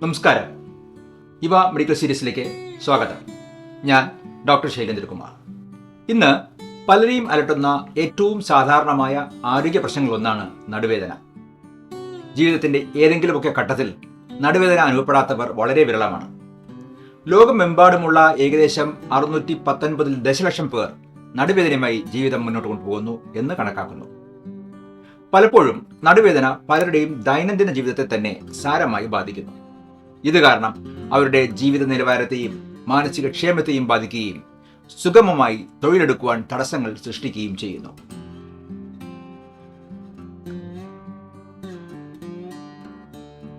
നമസ്കാരം. ഇവ മെഡിക്കൽ സീരീസിലേക്ക് സ്വാഗതം. ഞാൻ ഡോക്ടർ ശൈലേന്ദ്രകുമാർ. ഇന്ന് പലരെയും അലട്ടുന്ന ഏറ്റവും സാധാരണമായ ആരോഗ്യ പ്രശ്നങ്ങളൊന്നാണ് നടുവേദന. ജീവിതത്തിൻ്റെ ഏതെങ്കിലുമൊക്കെ ഘട്ടത്തിൽ നടുവേദന അനുഭവപ്പെടാത്തവർ വളരെ വിരളമാണ്. ലോകമെമ്പാടുമുള്ള ഏകദേശം 619 ദശലക്ഷം പേർ നടുവേദനയുമായി ജീവിതം മുന്നോട്ട് കൊണ്ടുപോകുന്നു എന്ന് കണക്കാക്കുന്നു. പലപ്പോഴും നടുവേദന പലരുടെയും ദൈനംദിന ജീവിതത്തെ തന്നെ സാരമായി ബാധിക്കുന്നു. ഇത് കാരണം അവരുടെ ജീവിത നിലവാരത്തെയും മാനസിക ക്ഷേമത്തെയും ബാധിക്കുകയും സുഗമമായി തൊഴിലെടുക്കുവാൻ തടസ്സങ്ങൾ സൃഷ്ടിക്കുകയും ചെയ്യുന്നു.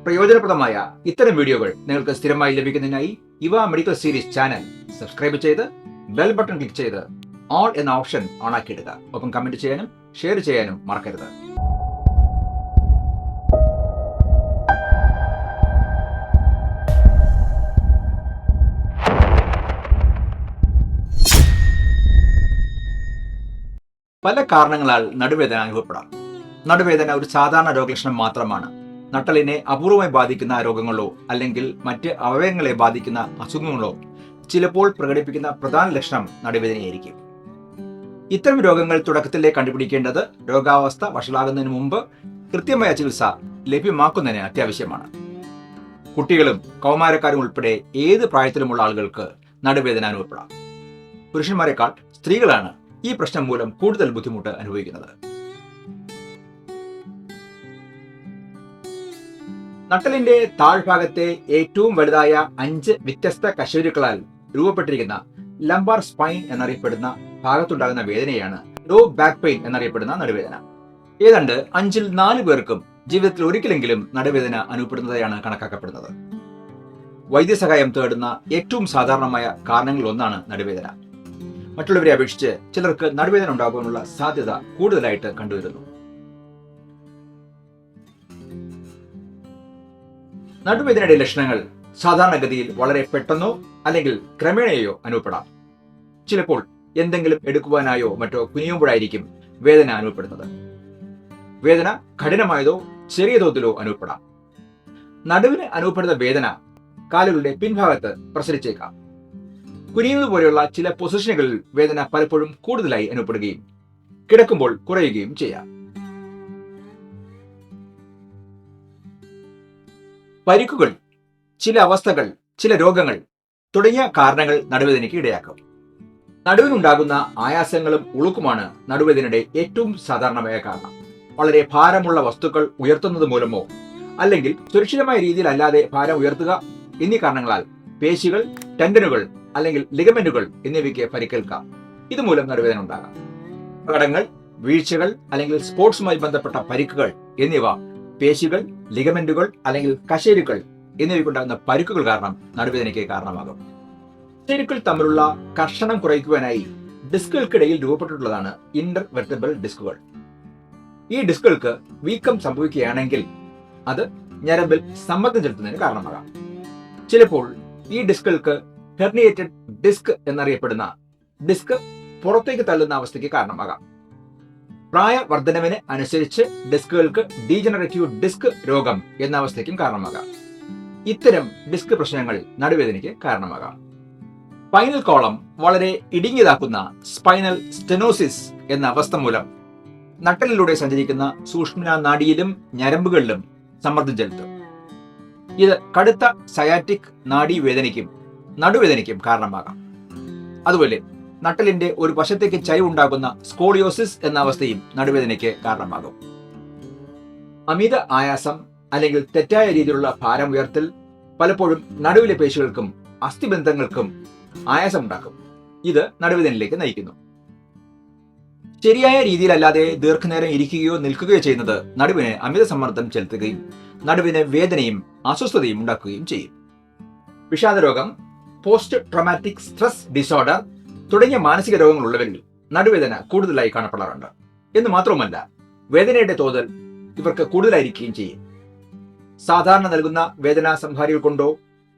പ്രയോജനപ്രദമായ ഇത്തരം വീഡിയോകൾ നിങ്ങൾക്ക് സ്ഥിരമായി ലഭിക്കുന്നതിനായി ഇവ മെഡിക്കൽ സീരീസ് ചാനൽ സബ്സ്ക്രൈബ് ചെയ്ത് ബെൽ ബട്ടൺ ക്ലിക്ക് ചെയ്ത് ഓൾ എന്ന ഓപ്ഷൻ ഓണാക്കിയിടുക. ഒപ്പം കമന്റ് ചെയ്യാനും ഷെയർ ചെയ്യാനും മറക്കരുത്. പല കാരണങ്ങളാൽ നടുവേദന അനുഭവപ്പെടാം. നടുവേദന ഒരു സാധാരണ രോഗലക്ഷണം മാത്രമാണ്. നട്ടലിനെ അപൂർവമായി ബാധിക്കുന്ന രോഗങ്ങളോ അല്ലെങ്കിൽ മറ്റ് അവയവങ്ങളെ ബാധിക്കുന്ന അസുഖങ്ങളോ ചിലപ്പോൾ പ്രകടിപ്പിക്കുന്ന പ്രധാന ലക്ഷണം നടുവേദനയായിരിക്കും. ഇത്തരം രോഗങ്ങൾ തുടക്കത്തിലേ കണ്ടുപിടിക്കേണ്ടത് രോഗാവസ്ഥ വഷളാകുന്നതിന് മുമ്പ് കൃത്യമായ ചികിത്സ ലഭ്യമാക്കുന്നതിന് അത്യാവശ്യമാണ്. കുട്ടികളും കൗമാരക്കാരും ഉൾപ്പെടെ ഏത് പ്രായത്തിലുമുള്ള ആളുകൾക്ക് നടുവേദന അനുഭവപ്പെടാം. പുരുഷന്മാരെക്കാൾ സ്ത്രീകളാണ് ഈ പ്രശ്നം മൂലം കൂടുതൽ ബുദ്ധിമുട്ട് അനുഭവിക്കുന്നത്. നട്ടലിന്റെ താഴ്ഭാഗത്തെ ഏറ്റവും വലുതായ 5 വ്യത്യസ്ത കശേരുക്കളാൽ രൂപപ്പെട്ടിരിക്കുന്ന ലംബാർ സ്പൈൻ എന്നറിയപ്പെടുന്ന ഭാഗത്തുണ്ടാകുന്ന വേദനയാണ് ലോ ബാക്ക് പെയിൻ എന്നറിയപ്പെടുന്ന നടുവേദന. ഏതാണ്ട് 5-ൽ 4 പേർക്കും ജീവിതത്തിൽ ഒരിക്കലെങ്കിലും നടുവേദന അനുഭവപ്പെടുന്നതായാണ് കണക്കാക്കപ്പെടുന്നത്. വൈദ്യസഹായം തേടുന്ന ഏറ്റവും സാധാരണമായ കാരണങ്ങളിൽ ഒന്നാണ് നടുവേദന. മറ്റുള്ളവരെ അപേക്ഷിച്ച് ചിലർക്ക് നടുവേദന ഉണ്ടാകാനുള്ള സാധ്യത കൂടുതലായിട്ട് കണ്ടുവരുന്നു. നടുവേദനയുടെ ലക്ഷണങ്ങൾ സാധാരണഗതിയിൽ വളരെ പെട്ടെന്നോ അല്ലെങ്കിൽ ക്രമേണയോ അനുഭവപ്പെടാം. ചിലപ്പോൾ എന്തെങ്കിലും എടുക്കുവാനായോ മറ്റോ കുനിയുമ്പോഴായിരിക്കും വേദന അനുഭവപ്പെടുന്നത്. വേദന കഠിനമായതോ ചെറിയ തോതിലോ അനുഭവപ്പെടാം. നടുവിന് അനുഭവപ്പെടുന്ന വേദന കാലുകളുടെ പിൻഭാഗത്ത് പ്രസരിച്ചേക്കാം. കുനിയുന്നത് പോലെയുള്ള ചില പൊസിഷനുകളിൽ വേദന പലപ്പോഴും കൂടുതലായി അനുഭവപ്പെടുകയും കിടക്കുമ്പോൾ കുറയുകയും ചെയ്യാം. പരിക്കുകൾ, ചില അവസ്ഥകൾ, ചില രോഗങ്ങൾ തുടങ്ങിയ കാരണങ്ങൾ നടുവേദനയ്ക്ക് ഇടയാക്കും. നടുവിനുണ്ടാകുന്ന ആയാസങ്ങളും ഉളുക്കുമാണ് നടുവേദനയുടെ ഏറ്റവും സാധാരണമായ കാരണം. വളരെ ഭാരമുള്ള വസ്തുക്കൾ ഉയർത്തുന്നത് മൂലമോ അല്ലെങ്കിൽ സുരക്ഷിതമായ രീതിയിൽ അല്ലാതെ ഭാരം ഉയർത്തുക എന്നീ കാരണങ്ങളാൽ പേശികൾ, ടെൻഡനുകൾ അല്ലെങ്കിൽ ലിഗമെന്റുകൾ എന്നിവയ്ക്ക് പരിക്കേൽക്കാം. ഇതുമൂലം നടുവേദന ഉണ്ടാകാം. അപകടങ്ങൾ, വീഴ്ചകൾ അല്ലെങ്കിൽ സ്പോർട്സുമായി ബന്ധപ്പെട്ട പരിക്കുകൾ എന്നിവ പേശികൾ, ലിഗമെന്റുകൾ അല്ലെങ്കിൽ കശേരുക്കൾ എന്നിവയ്ക്കുണ്ടാകുന്ന പരിക്കുകൾ കാരണം നടുവേദനയ്ക്ക് കാരണമാകും. കശേരുക്കൾ തമ്മിലുള്ള കർഷണം കുറയ്ക്കുവാനായി ഡിസ്കുകൾക്കിടയിൽ രൂപപ്പെട്ടിട്ടുള്ളതാണ് ഇന്റർ വെർട്ടിബ്രൽ ഡിസ്കുകൾ. ഈ ഡിസ്കുകൾക്ക് വീക്കം സംഭവിക്കുകയാണെങ്കിൽ അത് ഞരമ്പിൽ സമ്മർദ്ദം ചെലുത്തുന്നതിന് കാരണമാകാം. ചിലപ്പോൾ ഈ ഡിസ്കുകൾക്ക് ഹെർണിയേറ്റഡ് ഡിസ്ക് എന്നറിയപ്പെടുന്ന ഡിസ്ക് പുറത്തേക്ക് തള്ളുന്ന അവസ്ഥയ്ക്ക് കാരണമാകാം. പ്രായവർദ്ധനവിന് അനുസരിച്ച് ഡിസ്കുകൾക്ക് ഡീജനറേറ്റീവ് ഡിസ്ക് രോഗം എന്ന അവസ്ഥയ്ക്കും കാരണമാകാം. ഇത്തരം ഡിസ്ക് പ്രശ്നങ്ങൾ നടുവേദനയ്ക്ക് കാരണമാകാം. സ്പൈനൽ കോളം വളരെ ഇടുങ്ങിയതാക്കുന്ന സ്പൈനൽ സ്റ്റെനോസിസ് എന്ന അവസ്ഥ മൂലം നട്ടലിലൂടെ സഞ്ചരിക്കുന്ന സൂക്ഷ്മ നാഡിയിലും ഞരമ്പുകളിലും സമ്മർദ്ദം ചെലുത്തും. ഇത് കടുത്ത സയാറ്റിക് നാഡീവേദനയ്ക്കും നടുവേദനയ്ക്കും കാരണമാകാം. അതുപോലെ നട്ടലിന്റെ ഒരു വശത്തേക്ക് ചരിവുണ്ടാകുന്ന സ്കോളിയോസിസ് എന്ന അവസ്ഥയും നടുവേദനയ്ക്ക് കാരണമാകും. അമിത ആയാസം അല്ലെങ്കിൽ തെറ്റായ രീതിയിലുള്ള ഭാരം ഉയർത്തൽ പലപ്പോഴും നടുവിലെ പേശികൾക്കും അസ്ഥിബന്ധങ്ങൾക്കും ആയാസം ഉണ്ടാക്കും. ഇത് നടുവേദനയിലേക്ക് നയിക്കുന്നു. ശരിയായ രീതിയിലല്ലാതെ ദീർഘനേരം ഇരിക്കുകയോ നിൽക്കുകയോ ചെയ്യുന്നത് നടുവിന് അമിത സമ്മർദ്ദം ചെലുത്തുകയും നടുവിന് വേദനയും അസ്വസ്ഥതയും ഉണ്ടാക്കുകയും ചെയ്യും. വിഷാദരോഗം, പോസ്റ്റ് ട്രോമാറ്റിക് സ്ട്രെസ് ഡിസോർഡർ തുടങ്ങിയ മാനസിക രോഗങ്ങളുള്ളവരിൽ നടുവേദന കൂടുതലായി കാണപ്പെടാറുണ്ട്. എന്ന് മാത്രവുമല്ല, വേദനയുടെ തോതൽ ഇവർക്ക് കൂടുതലായിരിക്കുകയും ചെയ്യും. സാധാരണ നൽകുന്ന വേദനാ സംഹാരികൾ കൊണ്ടോ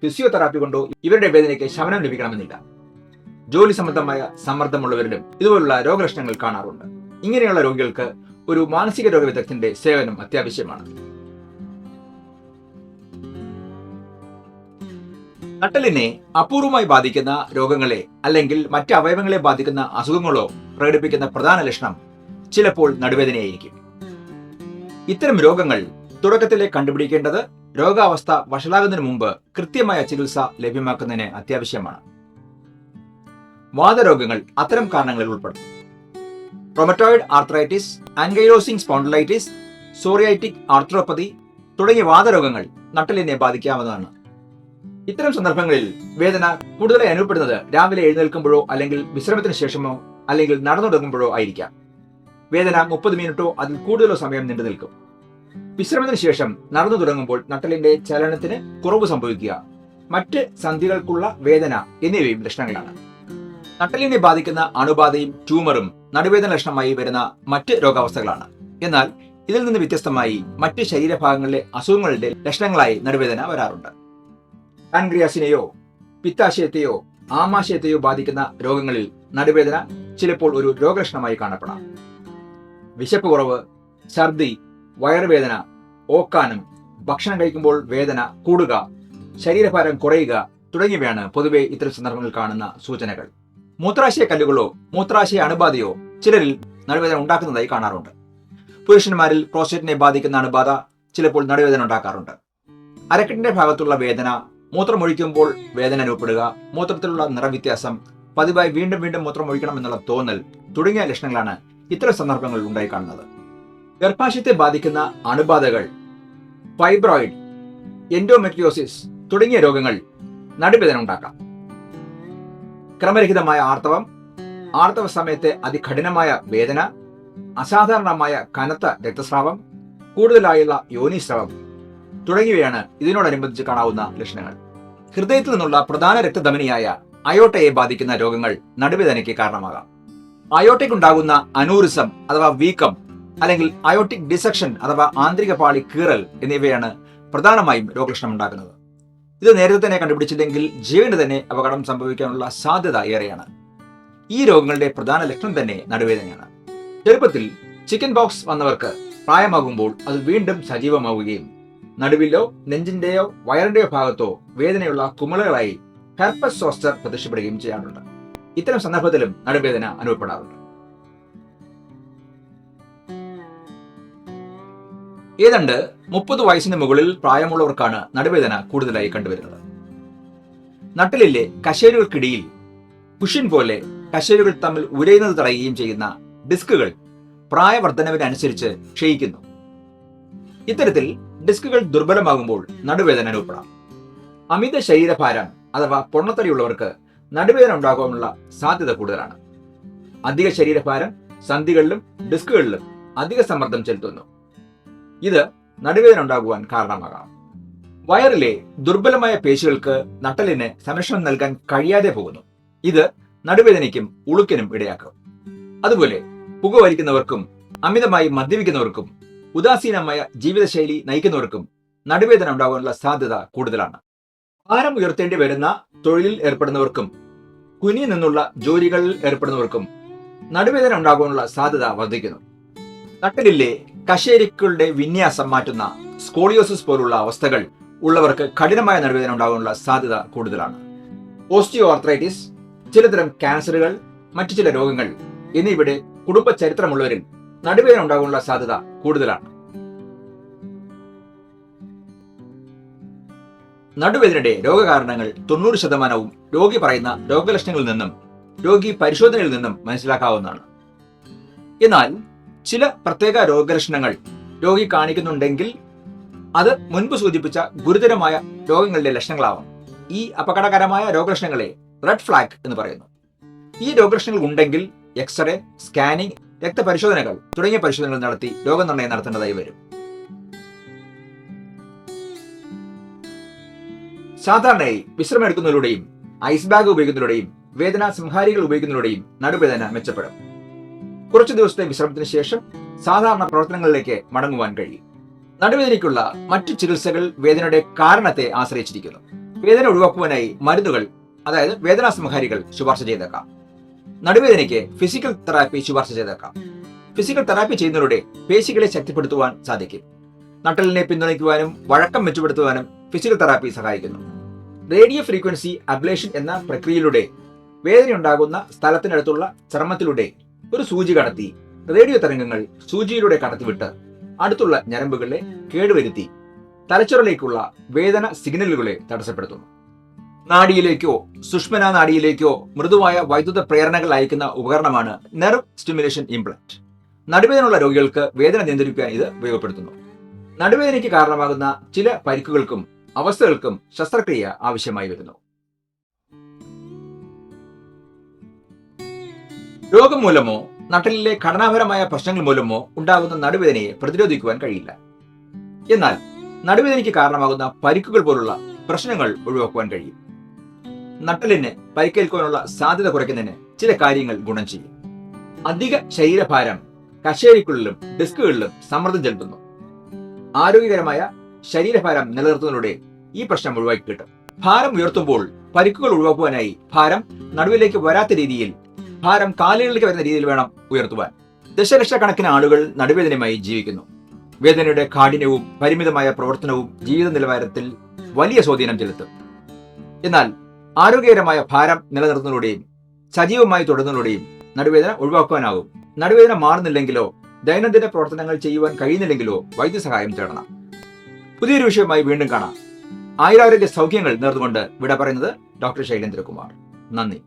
ഫിസിയോതെറാപ്പി കൊണ്ടോ ഇവരുടെ വേദനയ്ക്ക് ശമനം ലഭിക്കണമെന്നില്ല. ജോലി സംബന്ധമായ സമ്മർദ്ദമുള്ളവരിലും ഇതുപോലുള്ള രോഗലക്ഷണങ്ങൾ കാണാറുണ്ട്. ഇങ്ങനെയുള്ള രോഗികൾക്ക് ഒരു മാനസിക രോഗ വിദഗ്ധന്റെ സേവനം അത്യാവശ്യമാണ്. നട്ടലിനെ അപൂർവമായി ബാധിക്കുന്ന രോഗങ്ങളെ അല്ലെങ്കിൽ മറ്റ് അവയവങ്ങളെ ബാധിക്കുന്ന അസുഖങ്ങളോ പ്രകടിപ്പിക്കുന്ന പ്രധാന ലക്ഷണം ചിലപ്പോൾ നടുവേദനയായിരിക്കും. ഇത്തരം രോഗങ്ങൾ തുടക്കത്തിലെ കണ്ടുപിടിക്കേണ്ടത് രോഗാവസ്ഥ വഷളാകുന്നതിന് മുമ്പ് കൃത്യമായ ചികിത്സ ലഭ്യമാക്കുന്നതിന് അത്യാവശ്യമാണ്. വാതരോഗങ്ങൾ അത്തരം കാരണങ്ങളിൽ ഉൾപ്പെടും. Rheumatoid arthritis, ankylosing spondylitis, psoriatic arthropathy തുടങ്ങിയ വാതരോഗങ്ങൾ നട്ടലിനെ ബാധിക്കാവുന്നതാണ്. ഇത്തരം സന്ദർഭങ്ങളിൽ വേദന കൂടുതലായി അനുഭവപ്പെടുന്നത് രാവിലെ എഴുന്നേൽക്കുമ്പോഴോ അല്ലെങ്കിൽ വിശ്രമത്തിന് ശേഷമോ അല്ലെങ്കിൽ നടന്നു തുടങ്ങുമ്പോഴോ ആയിരിക്കാം. വേദന 30 മിനിറ്റോ അതിൽ കൂടുതലോ സമയം നീണ്ടു നിൽക്കും. വിശ്രമത്തിന് ശേഷം നടന്നു തുടങ്ങുമ്പോൾ നട്ടലിന്റെ ചലനത്തിന് കുറവ് സംഭവിക്കുക, മറ്റ് സന്ധികൾക്കുള്ള വേദന എന്നിവയും ലക്ഷണങ്ങളാണ്. നട്ടലിനെ ബാധിക്കുന്ന അണുബാധയും ട്യൂമറും നടുവേദന ലക്ഷണമായി വരുന്ന മറ്റ് രോഗാവസ്ഥകളാണ്. എന്നാൽ ഇതിൽ നിന്ന് വ്യത്യസ്തമായി മറ്റ് ശരീരഭാഗങ്ങളിലെ അസുഖങ്ങളുടെ ലക്ഷണങ്ങളായി നടുവേദന വരാറുണ്ട്. പാൻക്രിയാസിനെയോ പിത്താശയത്തെയോ ആമാശയത്തെയോ ബാധിക്കുന്ന രോഗങ്ങളിൽ നടുവേദന ചിലപ്പോൾ ഒരു രോഗലക്ഷണമായി കാണപ്പെടാം. വിശപ്പ് കുറവ്, ഛർദി, വയറുവേദന, ഓക്കാനം, ഭക്ഷണം കഴിക്കുമ്പോൾ വേദന കൂടുക, ശരീരഭാരം കുറയുക തുടങ്ങിയവയാണ് പൊതുവെ ഇത്തരം സന്ദർഭങ്ങളിൽ കാണുന്ന സൂചനകൾ. മൂത്രാശയ കല്ലുകളോ മൂത്രാശയ അണുബാധയോ ചിലരിൽ നടുവേദന ഉണ്ടാക്കുന്നതായി കാണാറുണ്ട്. പുരുഷന്മാരിൽ പ്രോസ്റ്റേറ്റിനെ ബാധിക്കുന്ന അണുബാധ ചിലപ്പോൾ നടുവേദന ഉണ്ടാക്കാറുണ്ട്. അരക്കെട്ടിന്റെ ഭാഗത്തുള്ള വേദന, മൂത്രമൊഴിക്കുമ്പോൾ വേദന അനുഭവപ്പെടുക, മൂത്രത്തിലുള്ള നിറവ്യത്യാസം, പതിവായി വീണ്ടും വീണ്ടും മൂത്രമൊഴിക്കണം എന്നുള്ള തോന്നൽ തുടങ്ങിയ ലക്ഷണങ്ങളാണ് ഇത്തരം സന്ദർഭങ്ങളിൽ ഉണ്ടായി കാണുന്നത്. ഗർഭാശയത്തെ ബാധിക്കുന്ന അണുബാധകൾ, ഫൈബ്രോയിഡ്, എൻഡോമെട്രിയോസിസ് തുടങ്ങിയ രോഗങ്ങൾ നടുവേദന ഉണ്ടാക്കാം. ക്രമരഹിതമായ ആർത്തവം, ആർത്തവ സമയത്തെ അതികഠിനമായ വേദന, അസാധാരണമായ കനത്ത രക്തസ്രാവം, കൂടുതലായുള്ള യോനിസ്രവം തുടങ്ങിയവയാണ് ഇതിനോടനുബന്ധിച്ച് കാണാവുന്ന ലക്ഷണങ്ങൾ. ഹൃദയത്തിൽ നിന്നുള്ള പ്രധാന രക്തധമനിയായ അയോട്ടയെ ബാധിക്കുന്ന രോഗങ്ങൾ നടുവേദനയ്ക്ക് കാരണമാകാം. അയോട്ടയ്ക്കുണ്ടാകുന്ന അനൂറിസം അഥവാ വീക്കം അല്ലെങ്കിൽ അയോട്ടിക് ഡിസെക്ഷൻ അഥവാ ആന്തരിക പാളി കീറൽ എന്നിവയാണ് പ്രധാനമായും രോഗലക്ഷണം ഉണ്ടാക്കുന്നത്. ഇത് നേരത്തെ തന്നെ കണ്ടുപിടിച്ചില്ലെങ്കിൽ ജീവന് തന്നെ അപകടം സംഭവിക്കാനുള്ള സാധ്യത ഏറെയാണ്. ഈ രോഗങ്ങളുടെ പ്രധാന ലക്ഷണം തന്നെ നടുവേദനയാണ്. ചെറുപ്പത്തിൽ ചിക്കൻ ബോക്സ് വന്നവർക്ക് പ്രായമാകുമ്പോൾ അത് വീണ്ടും സജീവമാവുകയും നടുവിലോ നെഞ്ചിന്റെയോ വയറിന്റെയോ ഭാഗത്തോ വേദനയുള്ള കുമിളകളായി ഹെർപ്പസ് സോസ്റ്റർ പ്രത്യക്ഷപ്പെടുകയും ചെയ്യാറുണ്ട്. ഇത്തരം സന്ദർഭത്തിലും നടുവേദന അനുഭവപ്പെടാറുണ്ട്. ഏതാണ്ട് 30 വയസ്സിന് മുകളിൽ പ്രായമുള്ളവർക്കാണ് നടുവേദന കൂടുതലായി കണ്ടുവരുന്നത്. നട്ടലിലെ കശേരുകൾക്കിടയിൽ കുഷൻ പോലെ കശേരുകൾ തമ്മിൽ ഉരയുന്നത് തടയുകയും ചെയ്യുന്ന ഡിസ്കുകൾ പ്രായവർദ്ധനവിനനുസരിച്ച് ക്ഷയിക്കുന്നു. ഇത്തരത്തിൽ ഡിസ്കുകൾ ദുർബലമാകുമ്പോൾ നടുവേദന അനുഭവപ്പെടാം. അമിത ശരീരഭാരം അഥവാ പൊണ്ണത്തടിയുള്ളവർക്ക് നടുവേദന ഉണ്ടാകാനുള്ള സാധ്യത കൂടുതലാണ്. അധിക ശരീരഭാരം സന്ധികളിലും ഡിസ്കുകളിലും അധിക സമ്മർദ്ദം ചെലുത്തുന്നു. ഇത് നടുവേദന ഉണ്ടാകുവാൻ കാരണമാകാം. വയറിലെ ദുർബലമായ പേശികൾക്ക് നട്ടലിന് സംരക്ഷണം നൽകാൻ കഴിയാതെ പോകുന്നു. ഇത് നടുവേദനയ്ക്കും ഉളുക്കിനും ഇടയാക്കും. അതുപോലെ പുകവലിക്കുന്നവർക്കും അമിതമായി മദ്യപിക്കുന്നവർക്കും ഉദാസീനമായ ജീവിതശൈലി നയിക്കുന്നവർക്കും നടുവേദന ഉണ്ടാകാനുള്ള സാധ്യത കൂടുതലാണ്. ഭാരം ഉയർത്തേണ്ടി വരുന്ന തൊഴിലിൽ ഏർപ്പെടുന്നവർക്കും കുനിയിൽ നിന്നുള്ള ജോലികളിൽ ഏർപ്പെടുന്നവർക്കും നടുവേദന ഉണ്ടാകാനുള്ള സാധ്യത വർദ്ധിക്കുന്നു. നട്ടലിലെ കശേരുക്കളുടെ വിന്യാസം മാറ്റുന്ന സ്കോളിയോസിസ് പോലുള്ള അവസ്ഥകൾ ഉള്ളവർക്ക് കഠിനമായ നടുവേദന ഉണ്ടാകാനുള്ള സാധ്യത കൂടുതലാണ്. ഓസ്റ്റിയോ ആർത്രൈറ്റിസ്, ചിലതരം ക്യാൻസറുകൾ, മറ്റു ചില രോഗങ്ങൾ എന്നിവയുടെ കുടുംബ ചരിത്രമുള്ളവരിൽ നടുവേദന ഉണ്ടാകാനുള്ള സാധ്യത കൂടുതലാണ്. നടുവേദനയുടെ രോഗകാരണങ്ങൾ 90% രോഗി പറയുന്ന രോഗലക്ഷണങ്ങളിൽ നിന്നും രോഗി പരിശോധനയിൽ നിന്നും മനസ്സിലാക്കാവുന്നതാണ്. എന്നാൽ ചില പ്രത്യേക രോഗലക്ഷണങ്ങൾ രോഗി കാണിക്കുന്നുണ്ടെങ്കിൽ അത് മുൻപ് സൂചിപ്പിച്ച ഗുരുതരമായ രോഗങ്ങളുടെ ലക്ഷണങ്ങളാവാം. ഈ അപകടകരമായ രോഗലക്ഷണങ്ങളെ റെഡ് ഫ്ലാഗ് എന്ന് പറയുന്നു. ഈ രോഗലക്ഷണങ്ങൾ ഉണ്ടെങ്കിൽ എക്സ്റേ, സ്കാനിംഗ്, രക്തപരിശോധനകൾ തുടങ്ങിയ പരിശോധനകൾ നടത്തി രോഗനിർണയം നടത്തേണ്ടതായി വരും. സാധാരണയായി വിശ്രമെടുക്കുന്നതിലൂടെയും ഐസ് ബാഗ് ഉപയോഗിക്കുന്നതിലൂടെയും വേദന സംഹാരികൾ ഉപയോഗിക്കുന്നതിലൂടെയും നടുവേദന മെച്ചപ്പെടും. കുറച്ചു ദിവസത്തെ വിശ്രമത്തിന് ശേഷം സാധാരണ പ്രവർത്തനങ്ങളിലേക്ക് മടങ്ങുവാൻ കഴിയും. നടുവേദനയ്ക്കുള്ള മറ്റു ചികിത്സകൾ വേദനയുടെ കാരണത്തെ ആശ്രയിച്ചിരിക്കുന്നു. വേദന ഒഴിവാക്കുവാനായി മരുന്നുകൾ, അതായത് വേദനാ സംഹാരികൾ ശുപാർശ ചെയ്തേക്കാം. നടുവേദനയ്ക്ക് ഫിസിക്കൽ തെറാപ്പി ശുപാർശ ചെയ്തേക്കാം. ഫിസിക്കൽ തെറാപ്പി ചെയ്യുന്നതിലൂടെ പേശികളെ ശക്തിപ്പെടുത്തുവാൻ സാധിക്കും. നട്ടലിനെ പിന്തുണയ്ക്കുവാനും വഴക്കം മെച്ചപ്പെടുത്തുവാനും ഫിസിക്കൽ തെറാപ്പി സഹായിക്കുന്നു. റേഡിയോ ഫ്രീക്വൻസി അബ്ലേഷൻ എന്ന പ്രക്രിയയിലൂടെ വേദനയുണ്ടാകുന്ന സ്ഥലത്തിനടുത്തുള്ള ചർമ്മത്തിലൂടെ ഒരു സൂചി കടത്തി റേഡിയോ തരംഗങ്ങൾ സൂചിയിലൂടെ കടത്തിവിട്ട് അടുത്തുള്ള ഞരമ്പുകളെ കേടുവരുത്തി തലച്ചോറിലേക്കുള്ള വേദന സിഗ്നലുകളെ തടസ്സപ്പെടുത്തുന്നു. നാഡിയിലേക്കോ സുഷ്മന നാഡിയിലേക്കോ മൃദുവായ വൈദ്യുത പ്രേരണകൾ അയക്കുന്ന ഉപകരണമാണ് നെർവ് സ്റ്റിമുലേഷൻ ഇംപ്ലന്റ്. നടുവേദനയുള്ള രോഗികൾക്ക് വേദന നിയന്ത്രിക്കാൻ ഇത് ഉപയോഗപ്പെടുത്തുന്നു. നടുവേദനയ്ക്ക് കാരണമാകുന്ന ചില പരിക്കുകൾക്കും അവസ്ഥകൾക്കും ശസ്ത്രക്രിയ ആവശ്യമായി വരുന്നു. രോഗം മൂലമോ നട്ടലിലെ ഘടനാപരമായ പ്രശ്നങ്ങൾ മൂലമോ ഉണ്ടാകുന്ന നടുവേദനയെ പ്രതിരോധിക്കുവാൻ കഴിയില്ല. എന്നാൽ നടുവേദനയ്ക്ക് കാരണമാകുന്ന പരിക്കുകൾ പോലുള്ള പ്രശ്നങ്ങൾ ഒഴിവാക്കുവാൻ കഴിയും. നട്ടലിന് പരിക്കേൽക്കുവാനുള്ള സാധ്യത കുറയ്ക്കുന്നതിന് ചില കാര്യങ്ങൾ ഗുണം ചെയ്യും. അധിക ശരീരഭാരം കശേരുക്കളിലും ഡിസ്കുകളിലും സമ്മർദ്ദം ചെലുത്തുന്നു. ആരോഗ്യകരമായ ശരീരഭാരം നിലനിർത്തുന്നതിലൂടെ ഈ പ്രശ്നം ഒഴിവാക്കി കിട്ടും. ഭാരം ഉയർത്തുമ്പോൾ പരിക്കുകൾ ഒഴിവാക്കുവാനായി ഭാരം നടുവിലേക്ക് വരാത്ത രീതിയിൽ, ഭാരം കാലുകളിലേക്ക് വരുന്ന രീതിയിൽ വേണം ഉയർത്തുവാൻ. ദശലക്ഷക്കണക്കിന് ആളുകൾ നടുവേദനയുമായി ജീവിക്കുന്നു. വേദനയുടെ കാഠിന്യവും പരിമിതമായ പ്രവർത്തനവും ജീവിത നിലവാരത്തിൽ വലിയ സ്വാധീനം ചെലുത്തും. എന്നാൽ ആരോഗ്യകരമായ ഭാരം നിലനിർത്തുന്നതിലൂടെയും സജീവമായി തുടരുന്നതിലൂടെയും നടുവേദന ഒഴിവാക്കുവാനാകും. നടുവേദന മാറുന്നില്ലെങ്കിലോ ദൈനംദിന പ്രവർത്തനങ്ങൾ ചെയ്യുവാൻ കഴിയുന്നില്ലെങ്കിലോ വൈദ്യസഹായം തേടണം. പുതിയൊരു വിഷയമായി വീണ്ടും കാണാം. ആയുരാരോഗ്യ സൗഖ്യങ്ങൾ നേർന്നുകൊണ്ട് വിട പറയുന്നത് ഡോക്ടർ ശൈലേന്ദ്രകുമാർ. നന്ദി.